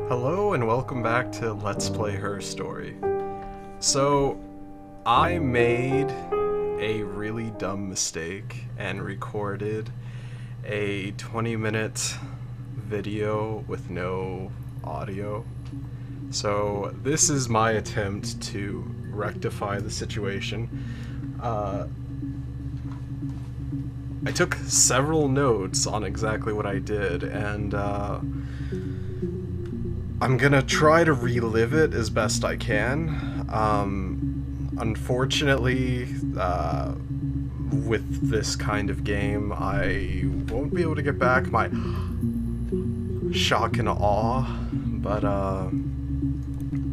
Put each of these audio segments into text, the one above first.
Hello and welcome back to Let's Play Her Story. So, I made a really dumb mistake and recorded a 20-minute video with no audio. So, this is my attempt to rectify the situation. I took several notes on exactly what I did, and I'm gonna try to relive it as best I can. Unfortunately, with this kind of game, I won't be able to get back my shock and awe, but,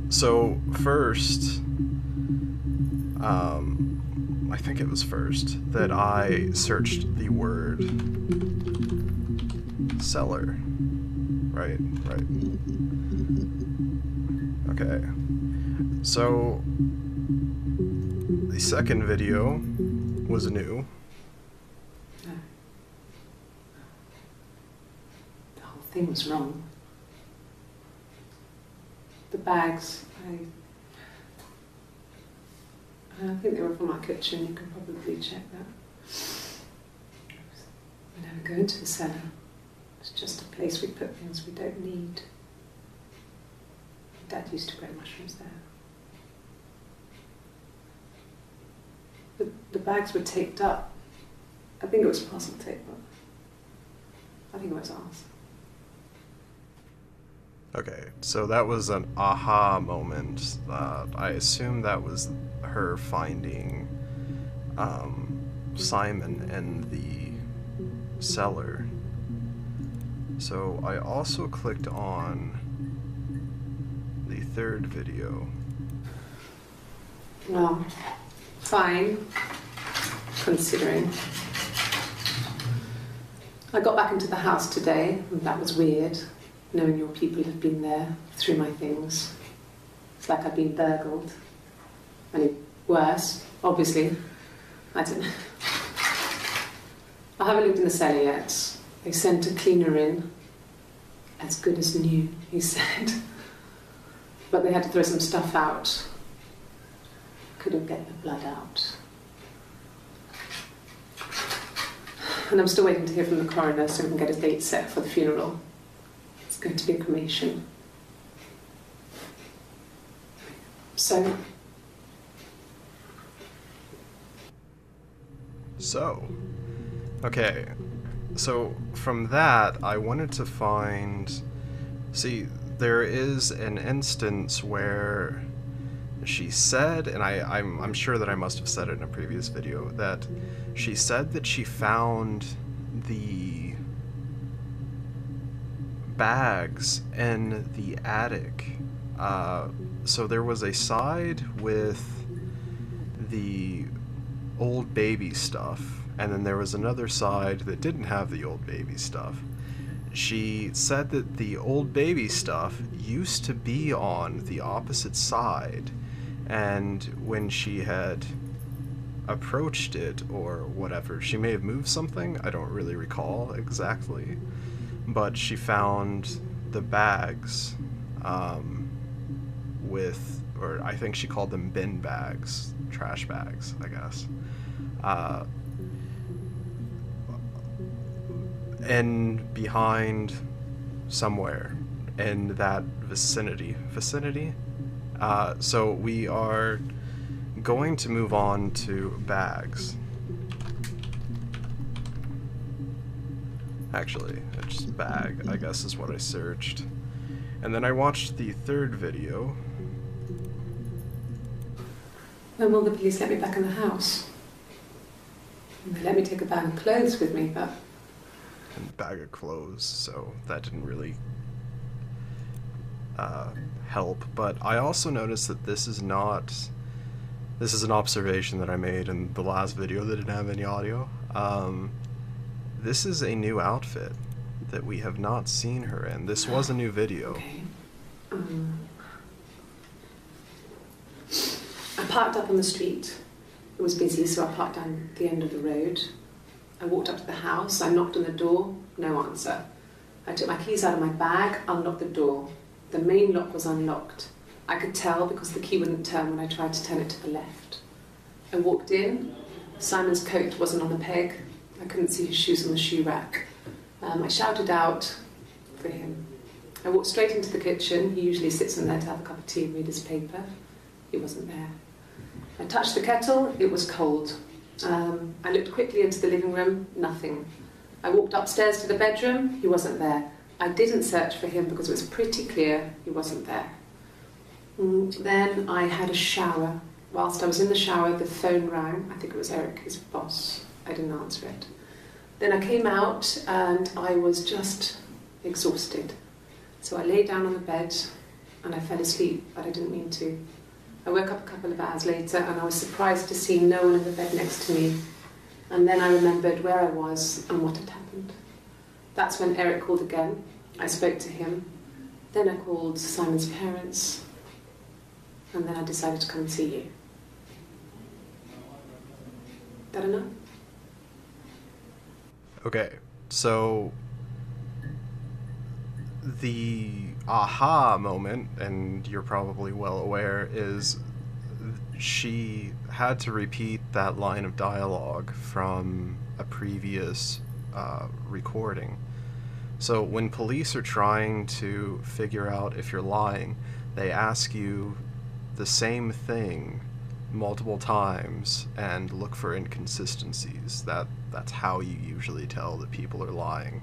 so first, I think it was first that I searched the word cellar. Right. Okay. So, the second video was new. No. The whole thing was wrong. The bags, I think they were from our kitchen. You can probably check that. We never go into the cellar. It's just a place we put things we don't need. Dad used to grow mushrooms there. The bags were taped up. I think it was parcel tape, but I think it was ours. Okay, so that was an aha moment. I assume that was her finding Simon in the cellar. So I also clicked on the third video. Well, fine, considering. I got back into the house today, and that was weird, knowing your people have been there through my things. It's like I've been burgled. Only worse, obviously. I don't know. I haven't looked in the cellar yet. They sent a cleaner in. As good as new, he said. But they had to throw some stuff out. Couldn't get the blood out. And I'm still waiting to hear from the coroner so we can get a date set for the funeral. It's going to be a cremation. So, okay. So, from that, I wanted to find... See, there is an instance where she said, and I'm sure that I must have said it in a previous video, that she said that she found the bags in the attic. So there was a side with the old baby stuff, and then there was another side that didn't have the old baby stuff. She said that the old baby stuff used to be on the opposite side, and when she had approached it or whatever, she may have moved something, I don't really recall exactly, but she found the bags or I think she called them bin bags, trash bags, I guess. And behind somewhere in that vicinity. So we are going to move on to bags. Actually, it's just bag, I guess, is what I searched. And then I watched the third video. when will the police let me back in the house? They let me take a bag of clothes with me, but... And bag of clothes, so that didn't really help. But I also noticed that this is an observation that I made in the last video that didn't have any audio. This is a new outfit that we have not seen her in. This was a new video. Okay. I parked up on the street. It was busy, so I parked down the end of the road. I walked up to the house, I knocked on the door, no answer. I took my keys out of my bag, unlocked the door. The main lock was unlocked. I could tell because the key wouldn't turn when I tried to turn it to the left. I walked in. Simon's coat wasn't on the peg. I couldn't see his shoes on the shoe rack. I shouted out for him. I walked straight into the kitchen. He usually sits in there to have a cup of tea and read his paper. He wasn't there. I touched the kettle. It was cold. I looked quickly into the living room. Nothing. I walked upstairs to the bedroom. He wasn't there. I didn't search for him because it was pretty clear he wasn't there. Then I had a shower. Whilst I was in the shower, the phone rang. I think it was Eric, his boss. I didn't answer it. Then I came out and I was just exhausted. So I lay down on the bed and I fell asleep, but I didn't mean to. I woke up a couple of hours later and I was surprised to see no one in the bed next to me. And then I remembered where I was and what had happened. That's when Eric called again. I spoke to him. Then I called Simon's parents. And then I decided to come and see you. That enough? Okay, so the aha moment, and you're probably well aware, is she had to repeat that line of dialogue from a previous recording. So when police are trying to figure out if you're lying, they ask you the same thing multiple times and look for inconsistencies. That's how you usually tell that people are lying.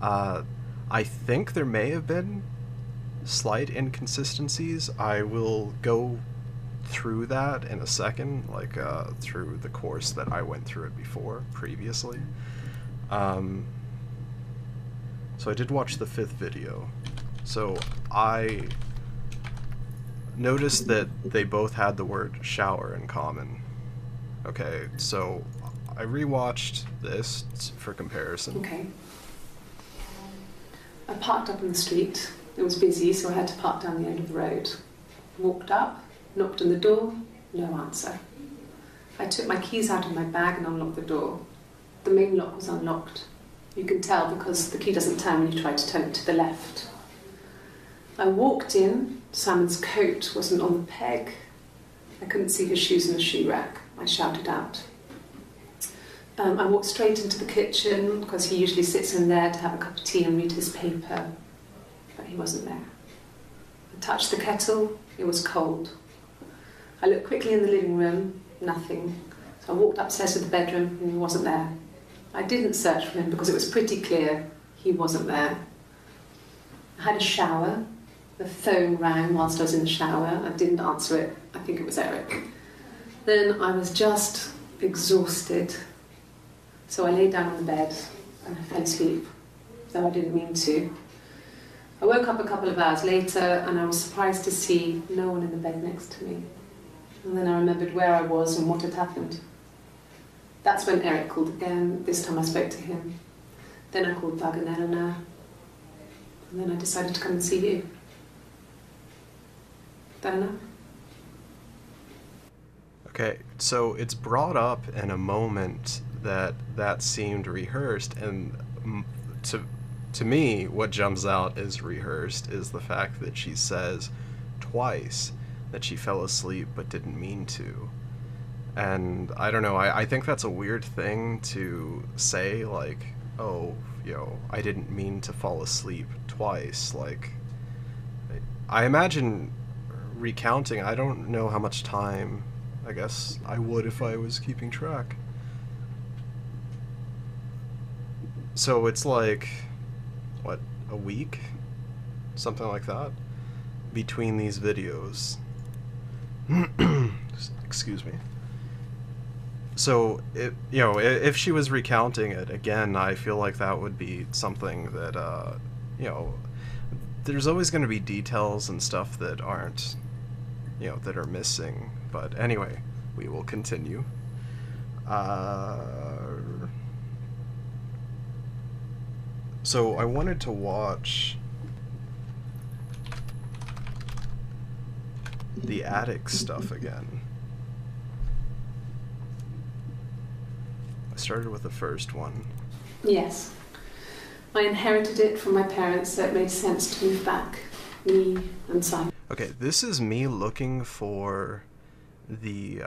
I think there may have been slight inconsistencies. I will go through that in a second, like through the course that I went through it before, previously. So I did watch the 5th video. So I noticed that they both had the word shower in common. Okay, so I rewatched this for comparison. Okay. I parked up on the street. It was busy, so I had to park down the end of the road. Walked up, knocked on the door, no answer. I took my keys out of my bag and unlocked the door. The main lock was unlocked. You can tell because the key doesn't turn when you try to turn it to the left. I walked in. Simon's coat wasn't on the peg. I couldn't see his shoes in the shoe rack. I shouted out. I walked straight into the kitchen because he usually sits in there to have a cup of tea and read his paper, but he wasn't there. I touched the kettle. It was cold. I looked quickly in the living room. Nothing. So I walked upstairs to the bedroom and he wasn't there. I didn't search for him because it was pretty clear he wasn't there. I had a shower. The phone rang whilst I was in the shower. I didn't answer it. I think it was Eric. Then I was just exhausted. So I lay down on the bed and I fell asleep, though I didn't mean to. I woke up a couple of hours later and I was surprised to see no one in the bed next to me. And then I remembered where I was and what had happened. That's when Eric called again. This time I spoke to him. Then I called Doug and Eleanor. And then I decided to come and see you. That enough? Okay, so it's brought up in a moment that seemed rehearsed, and to me, what jumps out as rehearsed is the fact that she says twice that she fell asleep but didn't mean to. And I don't know, I think that's a weird thing to say, like, oh, I didn't mean to fall asleep twice. Like, I imagine recounting, I don't know how much time, I guess I would if I was keeping track. So it's like, what, a week? Something like that? Between these videos. Excuse me. So, if she was recounting it, again, I feel like that would be something that, there's always going to be details and stuff that aren't, that are missing. But anyway, we will continue. So I wanted to watch the attic stuff again. I started with the first one. Yes. I inherited it from my parents, so it made sense to move back. me and Simon. Okay, this is me looking for the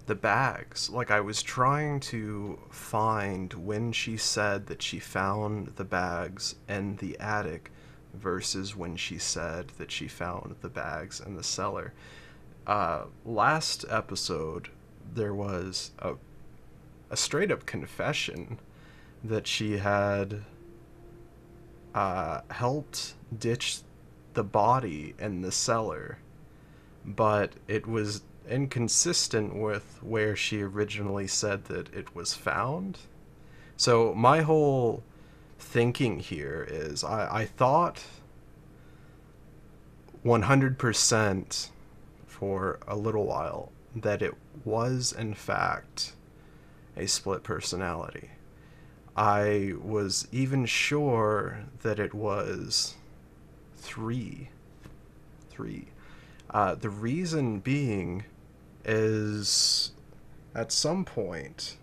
bags. Like, I was trying to find when she said that she found the bags in the attic versus when she said that she found the bags in the cellar. Last episode, there was a straight up confession that she had helped ditch the body in the cellar, but it was inconsistent with where she originally said that it was found. So my whole thinking here is I thought 100% for a little while that it was in fact a split personality. I was even sure that it was three. The reason being is at some point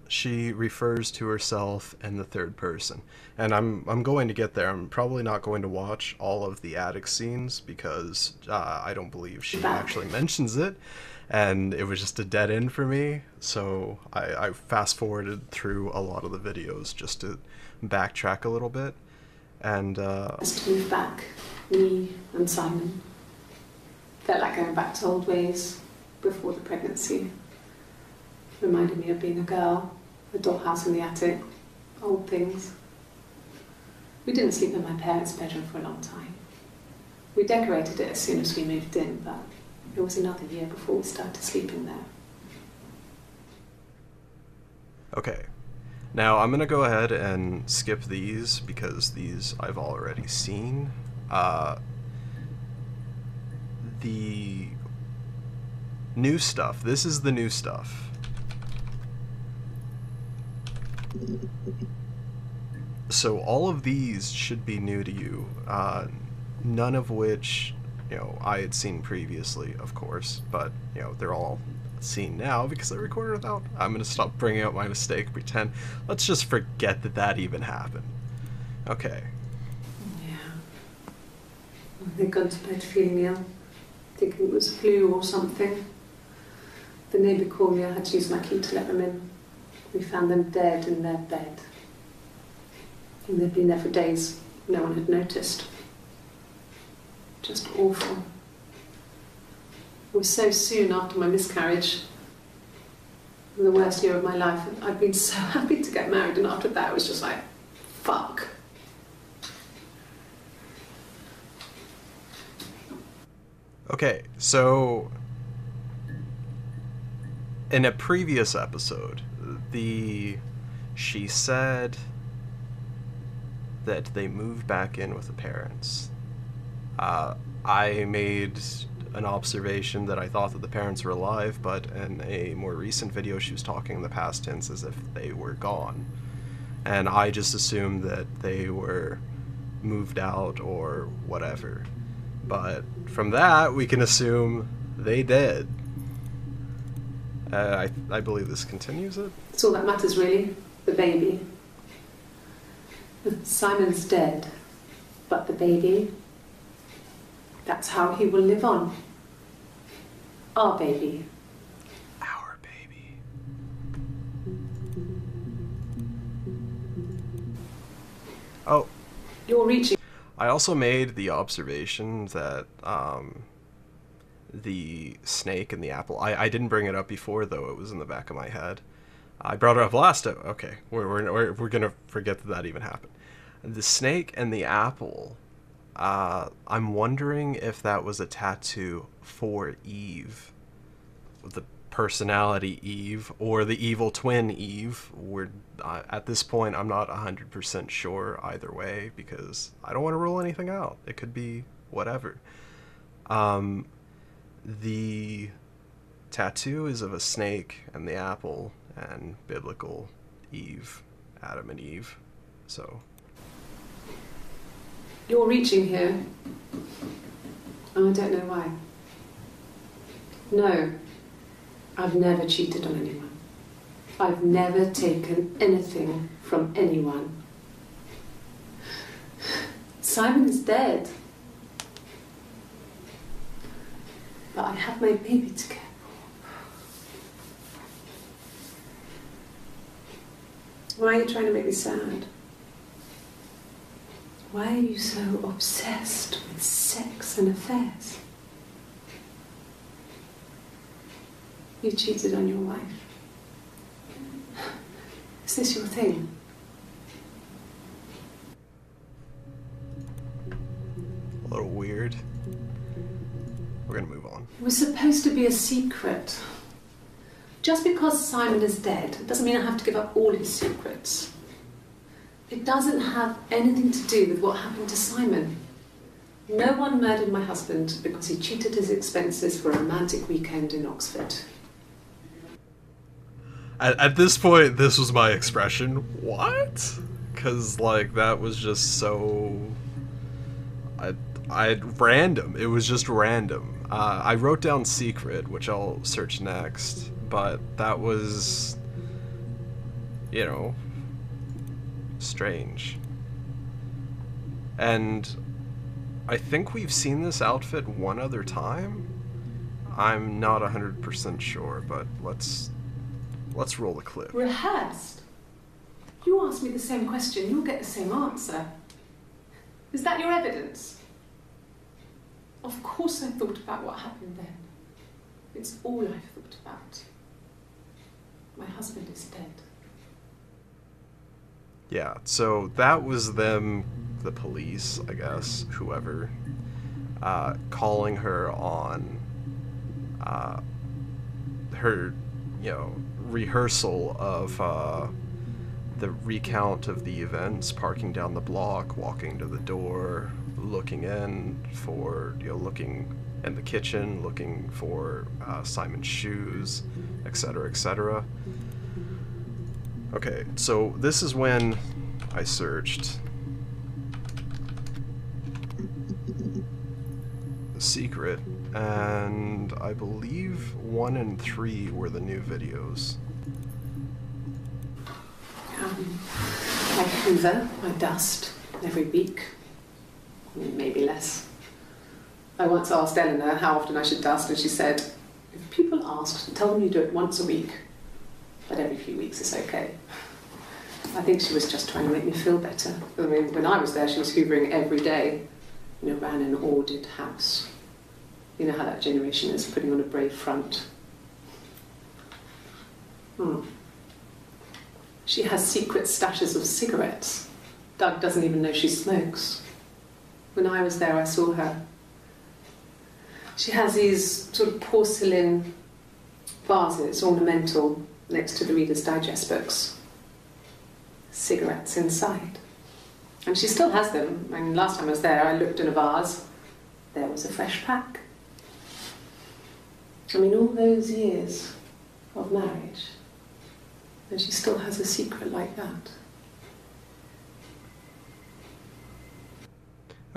she refers to herself in the third person, and I'm going to get there. I'm probably not going to watch all of the attic scenes because I don't believe she actually mentions it, and it was just a dead end for me. So I fast forwarded through a lot of the videos just to backtrack a little bit, and Just to move back, me and Simon. Felt like going back to old ways before the pregnancy. Reminded me of being a girl, a dollhouse in the attic, old things. We didn't sleep in my parents' bedroom for a long time. We decorated it as soon as we moved in, but it was another year before we started sleeping there. okay. Now I'm gonna go ahead and skip these because these I've already seen. The new stuff. This is the new stuff. So all of these should be new to you. None of which, I had seen previously, of course, but, they're all seen now because I recorded without. I'm going to stop bringing up my mistake, pretend. Let's just forget that that even happened. Okay. Yeah. They'd gone to bed feeling ill, thinking it was flu or something. The neighbour called me, I had to use my key to let them in. We found them dead in their bed. And they'd been there for days. No one had noticed. Just awful. It was so soon after my miscarriage. The worst year of my life. I'd been so happy to get married, and after that it was just like, fuck. Okay, so in a previous episode, she said that they moved back in with the parents. I made an observation that I thought that the parents were alive, but in a more recent video she was talking in the past tense as if they were gone. And I just assumed that they were moved out or whatever. But from that, we can assume they did. I believe this continues it. That's all that matters, really. The baby. Simon's dead, but the baby, that's how he will live on. Our baby. Our baby. Oh. You're reaching. I also made the observation that the snake and the apple. I didn't bring it up before, though. It was in the back of my head. I brought it up last time. Okay, we're gonna forget that that even happened. The snake and the apple. I'm wondering if that was a tattoo for Eve, the personality Eve, or the evil twin Eve. At this point, I'm not 100% sure either way because I don't want to rule anything out. It could be whatever. The tattoo is of a snake and the apple and biblical Eve, Adam and Eve. So You're reaching here. And I don't know why. No, I've never cheated on anyone. I've never taken anything from anyone. Simon is dead. But I have my baby to care for. Why are you trying to make me sad? Why are you so obsessed with sex and affairs? You cheated on your wife. Is this your thing? A little weird. We're gonna move on. It was supposed to be a secret. Just because Simon is dead doesn't mean I have to give up all his secrets. It doesn't have anything to do with what happened to Simon. No one murdered my husband because he cheated his expenses for a romantic weekend in Oxford. At this point, this was my expression. What? Because, like, that was just so... random. It was just random. I wrote down secret, which I'll search next, but that was, you know, strange. And I think we've seen this outfit one other time. I'm not 100% sure, but let's roll the clip. Rehearsed? You ask me the same question, you'll get the same answer. Is that your evidence? Of course I thought about what happened then. It's all I've thought about. My husband is dead. Yeah, so that was them, the police, I guess, whoever, calling her on her, you know, rehearsal of the recount of the events, parking down the block, walking to the door, looking in for, you know, looking in the kitchen, looking for Simon's shoes, etc., etc. Okay, so this is when I searched The Secret, and I believe 1 and 3 were the new videos. I hoover, I dust every week, maybe less. I once asked Eleanor how often I should dust, and she said, if people ask, tell them you do it once a week, but every few weeks is okay. I think she was just trying to make me feel better. I mean, when I was there, she was hoovering every day, you know, ran an ordered house. You know how that generation is, putting on a brave front. She has secret stashes of cigarettes. Doug doesn't even know she smokes. When I was there, I saw her. She has these sort of porcelain vases, ornamental, next to the Reader's Digest books. Cigarettes inside. And she still has them. I mean, last time I was there, I looked in a vase. There was a fresh pack. I mean, all those years of marriage, and she still has a secret like that.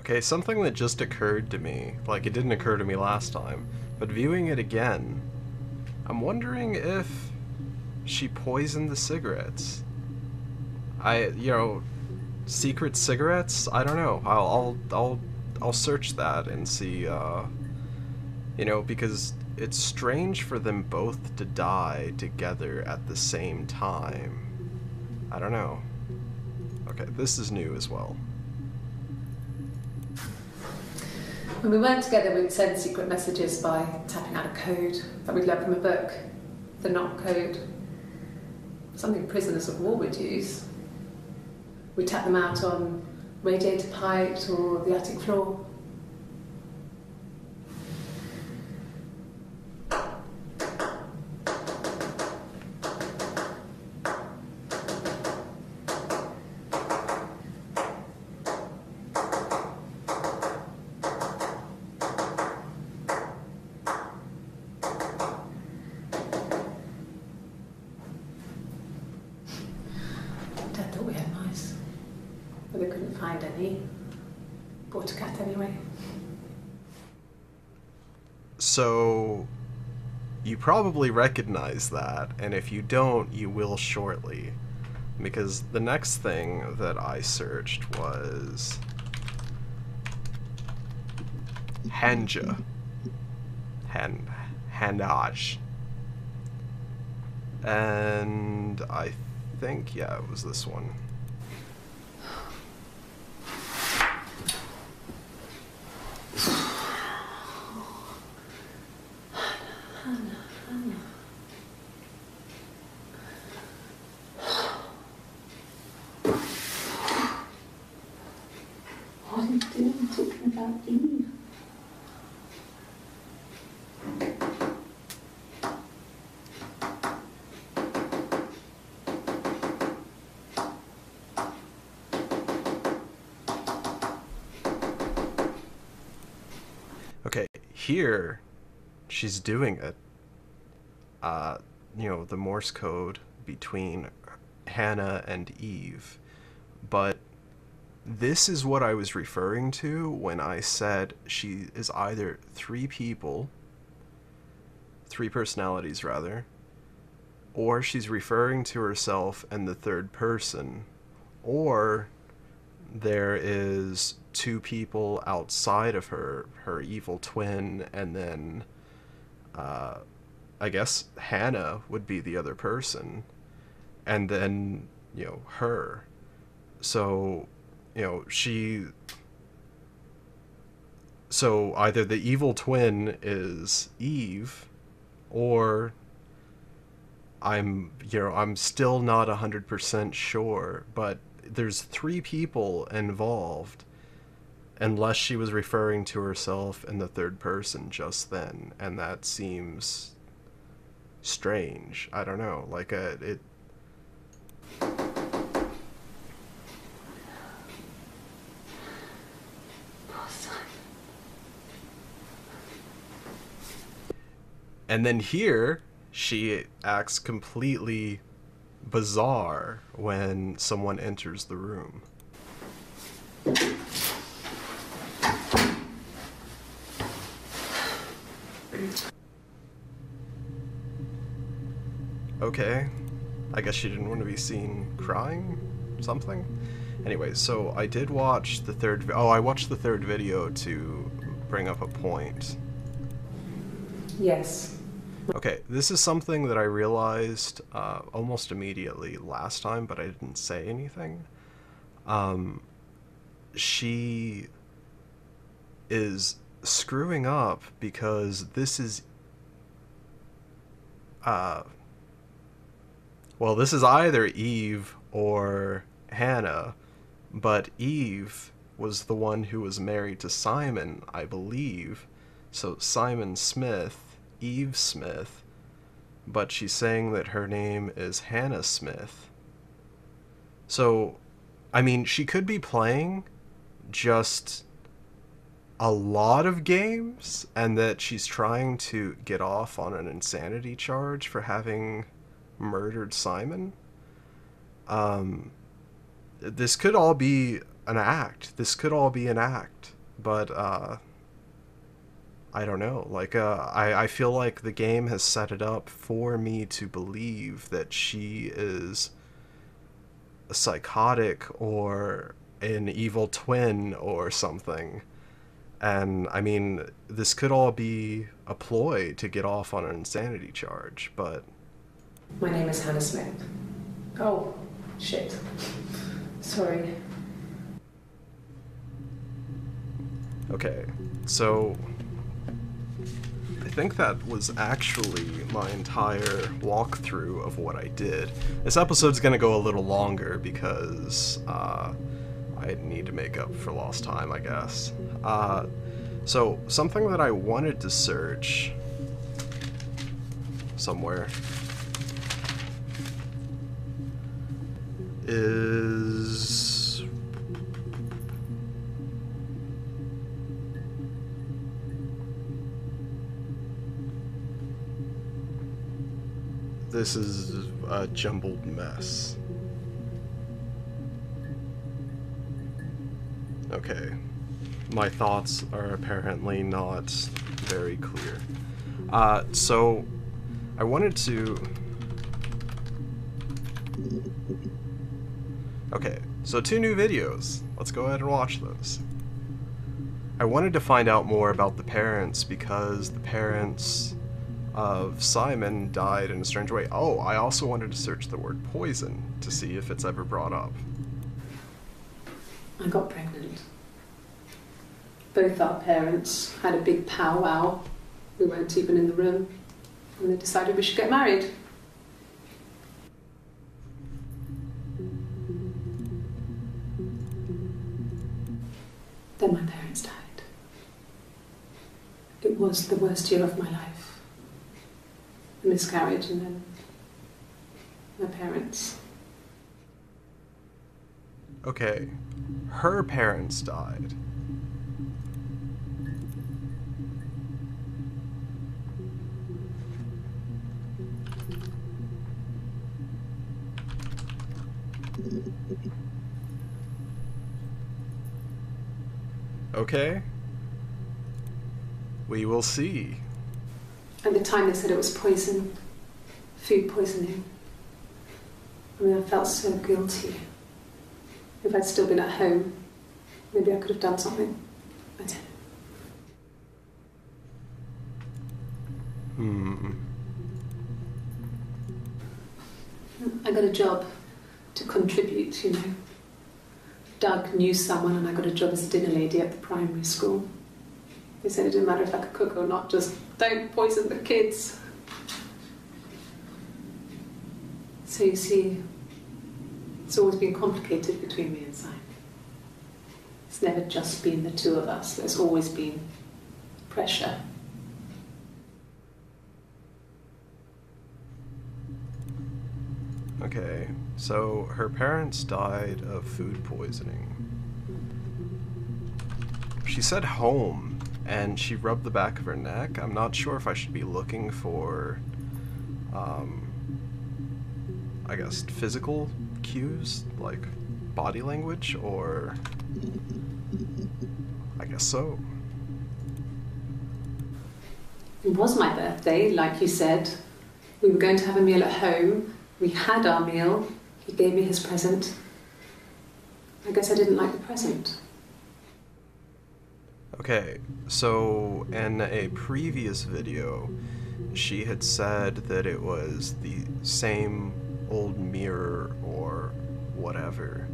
Okay, something that just occurred to me, like it didn't occur to me last time, but viewing it again, I'm wondering if she poisoned the cigarettes. You know, secret cigarettes? I don't know. I'll search that and see, you know, because it's strange for them both to die together at the same time. I don't know. Okay, this is new as well. When we weren't together, we'd send secret messages by tapping out a code that we'd learned from a book, the knock code. Something prisoners of war would use. We'd tap them out on radiator pipes or the attic floor. Dad thought we had mice, but they couldn't find any. Bought a cat anyway. So, you probably recognize that, and if you don't, you will shortly. Because the next thing that I searched was Hanja. Handaj. And I think, yeah, it was this one. What are you doing talking about Eve? Okay, here she's doing it. You know, the Morse code between Hannah and Eve. But this is what I was referring to when I said she is either three people, three personalities rather, or she's referring to herself in the third person, or there is two people outside of her, her evil twin, and then I guess Hannah would be the other person, and then, you know, her. So, you know, so either the evil twin is Eve, or I'm still not 100% sure, but there's three people involved, unless she was referring to herself in the third person just then, and that seems strange. I don't know, like it. And then here she acts completely bizarre when someone enters the room. Okay, I guess she didn't want to be seen crying, something. Anyway, so I did watch the third. I watched the third video to bring up a point. Yes. Okay, this is something that I realized almost immediately last time, but I didn't say anything. She is screwing up because this is well, this is either Eve or Hannah, but Eve was the one who was married to Simon, I believe. So Simon Smith, Eve Smith, but she's saying that her name is Hannah Smith. So, I mean, she could be playing just a lot of games, and that she's trying to get off on an insanity charge for having murdered Simon. This could all be an act. This could all be an act, but I don't know. Like, I feel like the game has set it up for me to believe that she is a psychotic or an evil twin or something. And, I mean, this could all be a ploy to get off on an insanity charge, but... My name is Hannah Smith. Oh, shit. Sorry. Okay, so... I think that was actually my entire walkthrough of what I did. This episode's gonna go a little longer because I need to make up for lost time, I guess. So something that I wanted to search somewhere is... This is a jumbled mess. Okay. My thoughts are apparently not very clear. So I wanted to... Okay, so 2 new videos. Let's go ahead and watch those. I wanted to find out more about the parents because the parents of Simon died in a strange way. Oh, I also wanted to search the word poison to see if it's ever brought up. I got pregnant. Both our parents had a big powwow. We weren't even in the room. And they decided we should get married. Then my parents died. It was the worst year of my life. A miscarriage and then my parents. Okay, her parents died. Okay. We will see. At the time they said it was poison. Food poisoning. I mean, I felt so guilty. If I'd still been at home, maybe I could have done something. I don't know. I got a job to contribute, you know. Doug knew someone and I got a job as a dinner lady at the primary school. They said it didn't matter if I could cook or not, just don't poison the kids. So you see, it's always been complicated between me and Simon. It's never just been the two of us, there's always been pressure. Okay, so her parents died of food poisoning. She said home, and she rubbed the back of her neck. I'm not sure if I should be looking for, I guess, physical cues, like body language, or I guess so. It was my birthday, like you said. We were going to have a meal at home. We had our meal. He gave me his present. I guess I didn't like the present. Okay, so in a previous video, she had said that it was the same old mirror or whatever,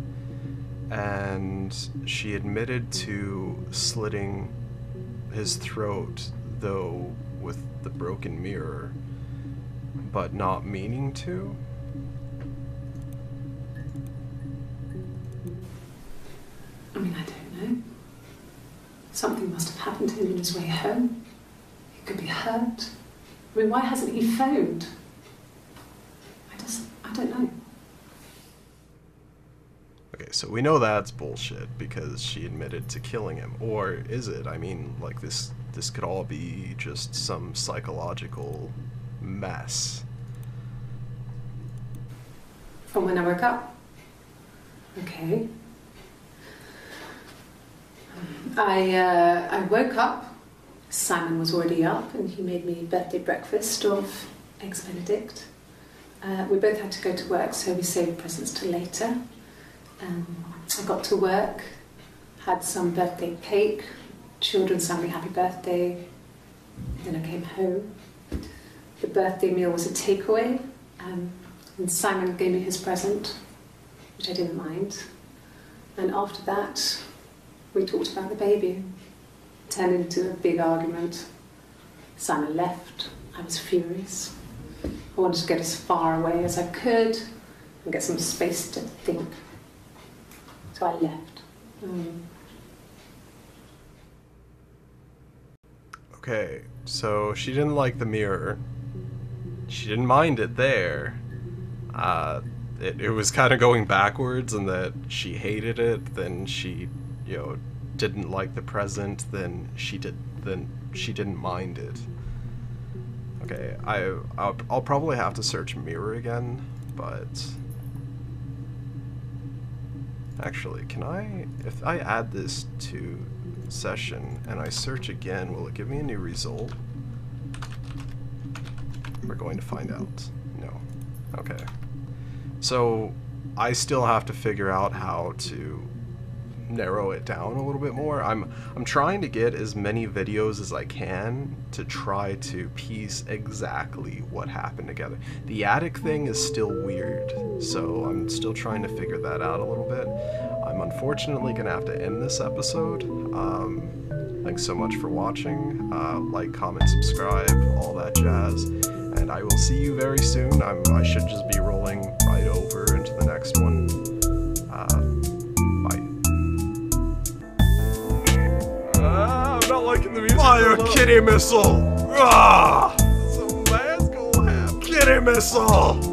and she admitted to slitting his throat, though with the broken mirror, but not meaning to. I mean, I don't know. Something must have happened to him on his way home. He could be hurt. I mean, why hasn't he phoned? I don't know. Okay, so we know that's bullshit because she admitted to killing him. Or is it? I mean, like, this could all be just some psychological mess. From when I woke up. Okay. I woke up. Simon was already up and he made me birthday breakfast of eggs Benedict. We both had to go to work, so we saved presents till later. I got to work, had some birthday cake, children sang me happy birthday, then I came home. The birthday meal was a takeaway, and Simon gave me his present, which I didn't mind. And after that, we talked about the baby. It turned into a big argument. Simon left. I was furious. I wanted to get as far away as I could and get some space to think. So I left. Okay, so she didn't like the mirror. She didn't mind it there. It was kind of going backwards, and that she hated it. Then she, didn't like the present. Then she didn't mind it. Okay, I'll probably have to search mirror again, but actually, if I add this to session and I search again, will it give me a new result? We're going to find out. No. Okay. So I still have to figure out how to narrow it down a little bit more. I'm trying to get as many videos as I can to try to piece exactly what happened together. The attic thing is still weird, so I'm still trying to figure that out a little bit. I'm unfortunately gonna have to end this episode. Thanks so much for watching. Like, comment, subscribe, all that jazz, and I will see you very soon. I should just be rolling right over into the next one. I'm not liking the music. Fire kitty missile! Ah! Some mask gonna happen. Kitty missile!